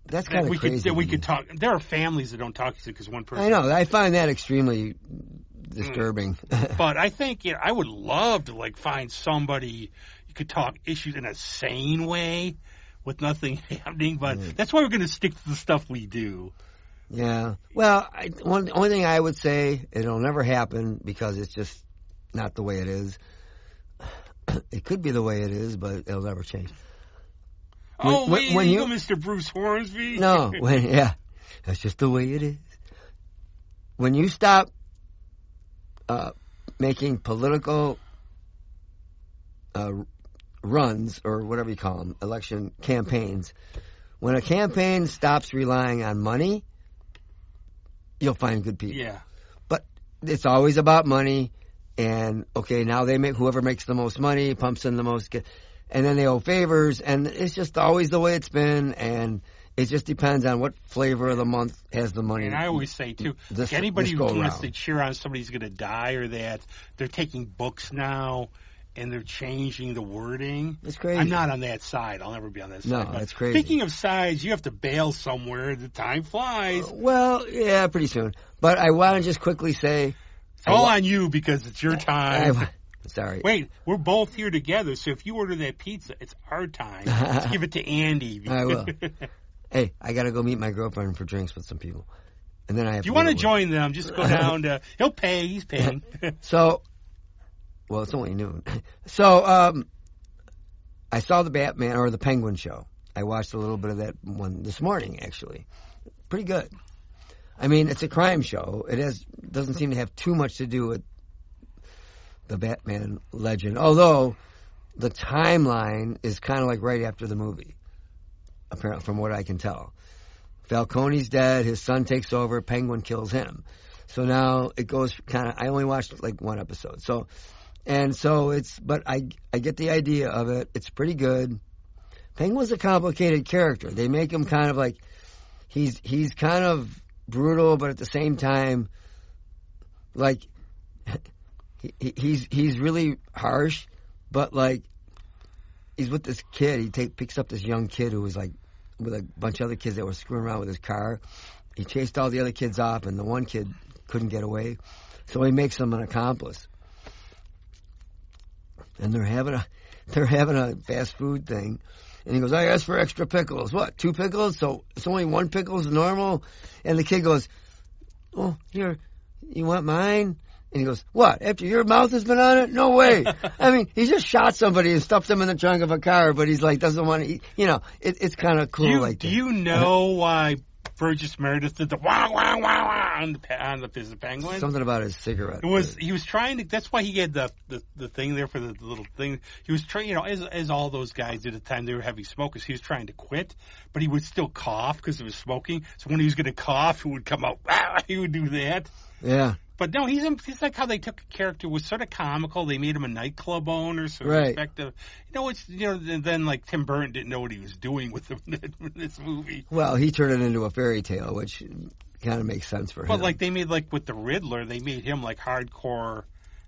That's kind of crazy. That we could talk. There are families that don't talk to because one person. I know. I find that extremely disturbing. But I think I would love to find somebody you could talk issues in a sane way with nothing happening. But that's why we're going to stick to the stuff we do. Yeah. Well, only thing I would say, it'll never happen because it's just not the way it is. It could be the way it is, but it'll never change. When you go Mr. Bruce Hornsby? No, that's just the way it is. When you stop making political runs, or whatever you call them, election campaigns, when a campaign stops relying on money, you'll find good people. Yeah. But it's always about money, and, now whoever makes the most money, pumps in the most... And then they owe favors, and it's just always the way it's been, and it just depends on what flavor of the month has the money. And I always say, too, anybody who wants to cheer on somebody's going to die or that, they're taking books now, and they're changing the wording. It's crazy. I'm not on that side. I'll never be on that side. No, that's crazy. Speaking of sides, you have to bail somewhere. The time flies. Well, yeah, pretty soon. But I want to just quickly say, It's all on you because it's your time. Sorry. Wait, we're both here together, so if you order that pizza, it's our time. Let's give it to Andy. I will. Hey, I got to go meet my girlfriend for drinks with some people. And then I have. If you want to join them, just go down to. He'll pay. He's paying. So, well, it's only noon. So, I saw the Batman or the Penguin show. I watched a little bit of that one this morning, actually. Pretty good. I mean, it's a crime show. It doesn't seem to have too much to do with the Batman legend, although the timeline is kind of like right after the movie, apparently, from what I can tell. Falcone's dead, his son takes over, Penguin kills him. So now it goes kind of, I only watched like one episode. But I get the idea of it. It's pretty good. Penguin's a complicated character. They make him kind of like, he's kind of brutal, but at the same time, like, he's really harsh, but like, he's with this kid. He picks up this young kid who was like, with a bunch of other kids that were screwing around with his car. He chased all the other kids off, and the one kid couldn't get away. So he makes him an accomplice. And they're having a fast food thing. And he goes, I asked for extra pickles. What, 2 pickles? So it's only 1 pickle is normal? And the kid goes, oh, here, you want mine? And he goes, what, after your mouth has been on it? No way. I mean, he just shot somebody and stuffed them in the trunk of a car, but he's like, doesn't want to eat. You know, it's kind of cool like that. Do you know why Burgess Meredith did the wah, wah, wah, wah on the Penguin? Something about his cigarette. He was trying to, that's why he had the thing there for the little thing. He was trying, you know, as all those guys did at the time, they were heavy smokers. He was trying to quit, but he would still cough because of his smoking. So when he was going to cough, it would come out, he would do that. Yeah. But no, he's like how they took a character was sort of comical. They made him a nightclub owner, sort of effective. Then like Tim Burton didn't know what he was doing with him in this movie. Well, he turned it into a fairy tale, which kind of makes sense for him. But like they made like with the Riddler, they made him like hardcore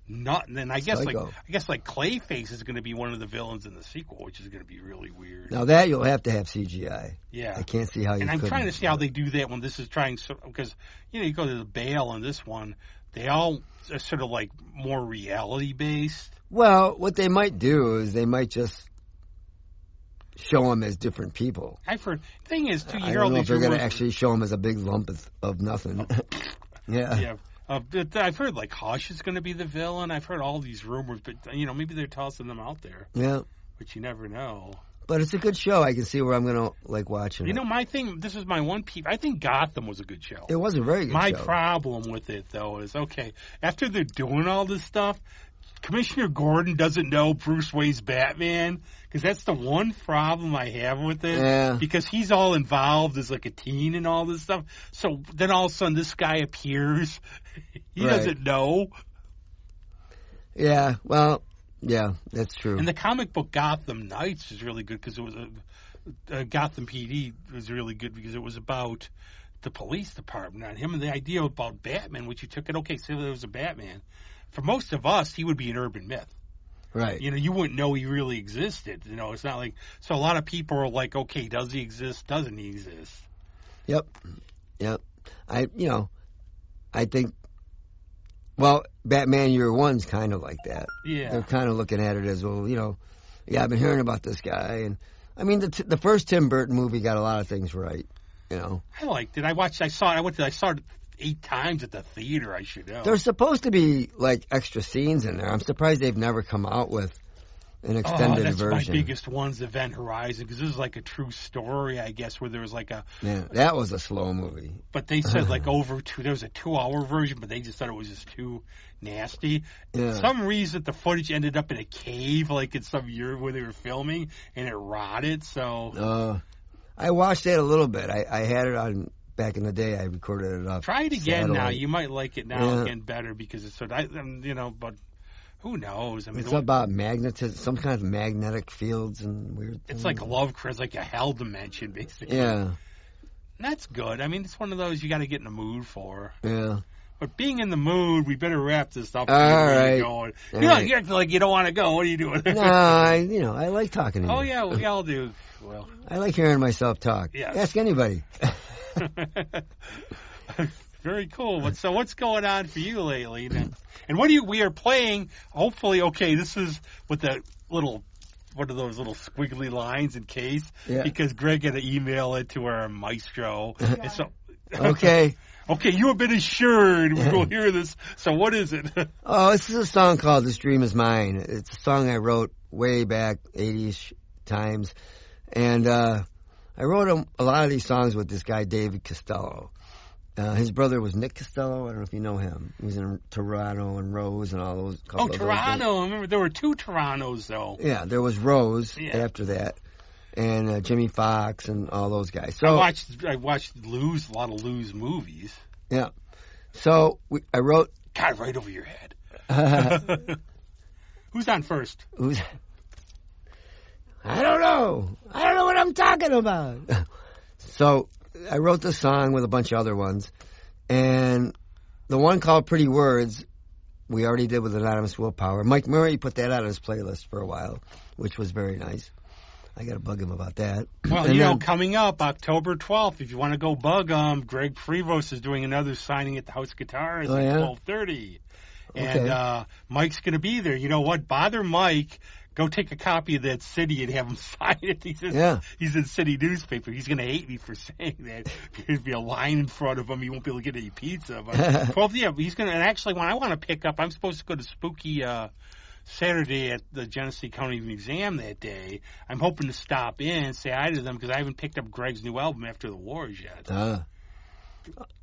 nut. And then I guess like Clayface is going to be one of the villains in the sequel, which is going to be really weird. Now that you'll have to have CGI. Yeah, I can't see how you. And I'm trying to see how they do that when this is trying because you go to the Bale and this one. They all are sort of like more reality based. Well, what they might do is they might just show them as different people. I've heard. The thing is, too, you I hear don't all know these if they're going to rumors. actually show them as a big lump of nothing. Yeah. But I've heard like Hush is going to be the villain. I've heard all these rumors, but maybe they're tossing them out there. Yeah. But you never know. But it's a good show. I can see where I'm going to like watching it. My thing, this is my one peep. I think Gotham was a good show. It was a very good show. My problem with it, though, is, okay, after they're doing all this stuff, Commissioner Gordon doesn't know Bruce Wayne's Batman, because that's the one problem I have with it. Yeah. Because he's all involved as like a teen and all this stuff. So then all of a sudden this guy appears. He doesn't know. Yeah, well... Yeah, that's true. And the comic book Gotham Knights is really good because it was Gotham PD was really good because it was about the police department and him and the idea about Batman, which you took it, okay, say there was a Batman. For most of us, he would be an urban myth. Right. You wouldn't know he really existed. It's not like, so a lot of people are like, okay, does he exist? Doesn't he exist? Yep. I think, well, Batman Year One's kind of like that. Yeah. They're kind of looking at it as, well, I've been hearing about this guy. And I mean, the first Tim Burton movie got a lot of things right, I liked it. I saw it 8 times at the theater, I should know. There's supposed to be, like, extra scenes in there. I'm surprised they've never come out with an extended that's version. My biggest one's Event Horizon, because this is like a true story, I guess, where there was like a... Yeah, that was a slow movie. But they said like there was a 2-hour version, but they just thought it was just too nasty. Yeah. For some reason, the footage ended up in a cave, like in some year where they were filming, and it rotted, so... I watched it a little bit. I had it on... Back in the day, I recorded it up. Try it again satellite. now. You might like it now again better, because it's sort of... but... Who knows? I mean, it's about magnetism, some kind of magnetic fields and weird things. It's like Lovecraft, like a hell dimension, basically. Yeah. And that's good. I mean, it's one of those you got to get in the mood for. Yeah. But being in the mood, we better wrap this up. All right. Going. You're acting like you don't want to go. What are you doing? No, I like talking to you. Oh, yeah, we all do. Well, I like hearing myself talk. Yes. Ask anybody. Very cool. So what's going on for you lately? And we are playing, hopefully, okay, this is with the little, what are those little squiggly lines in case? Yeah. Because Greg had to email it to our maestro. And so, Okay. Okay, you have been assured we will hear this. So what is it? Oh, this is a song called This Dream Is Mine. It's a song I wrote way back 80s times. And I wrote a lot of these songs with this guy, David Costello. His brother was Nick Costello. I don't know if you know him. He was in Toronto and Rose and all those. Toronto. I remember there were 2 Torontos, though. Yeah, there was Rose after that. And Jimmy Fox and all those guys. So I watched a lot of Lou's movies. Yeah. So I wrote... God, right over your head. Who's on first? I don't know. I don't know what I'm talking about. So I wrote the song with a bunch of other ones. And the one called Pretty Words, we already did with Anonymous Willpower. Mike Murray put that out on his playlist for a while, which was very nice. I got to bug him about that. Well, coming up October 12th, if you want to go bug him, Greg Prevost is doing another signing at the House Guitars at 12:30. And Mike's going to be there. You know what? Bother Mike. Go take a copy of that city and have him sign it. He's in city newspaper. He's going to hate me for saying that. There's be a line in front of him. He won't be able to get any pizza. But he's going to. And actually, when I want to pick up, I'm supposed to go to Spooky Saturday at the Genesee County Museum that day. I'm hoping to stop in and say hi to them because I haven't picked up Greg's new album After the Wars yet.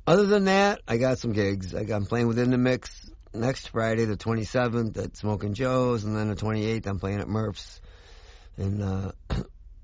Other than that, I got some gigs. I'm playing Within the Mix next Friday, the 27th, at Smokin' Joe's, and then the 28th, I'm playing at Murph's in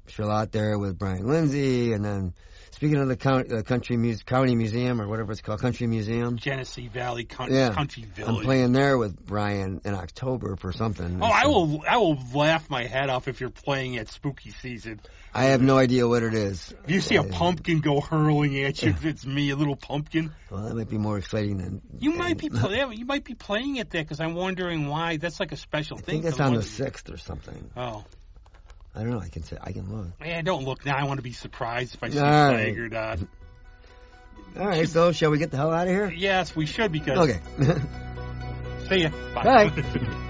Charlotte there with Brian Lindsay, and then speaking of the County Museum, or whatever it's called, Country Museum. Genesee Valley Country Village. I'm playing there with Brian in October for something. Oh, I will laugh my head off if you're playing at spooky season. I have no idea what it is. If you see a pumpkin go hurling at you, it's me, a little pumpkin. Well, that might be more exciting than... You might be playing it there, because I'm wondering why. That's like a special thing. I think it's on the 6th or something. Oh. I don't know. I can look. Yeah, don't look now. I want to be surprised if I see Flag or not. All right, so shall we get the hell out of here? Yes, we should because... Okay. See ya. Bye. Bye.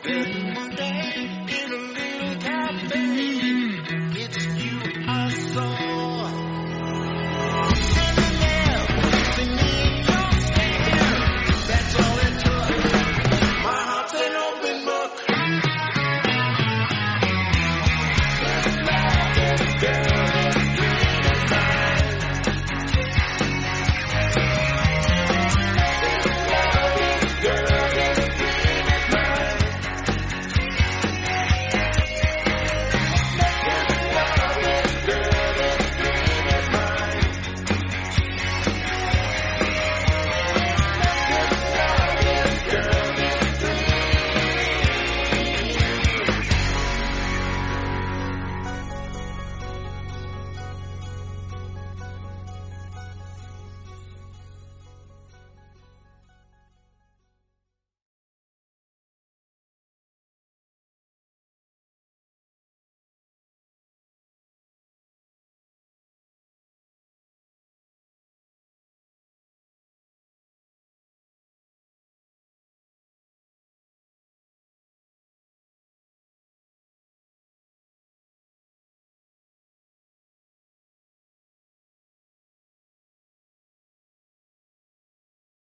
been one day.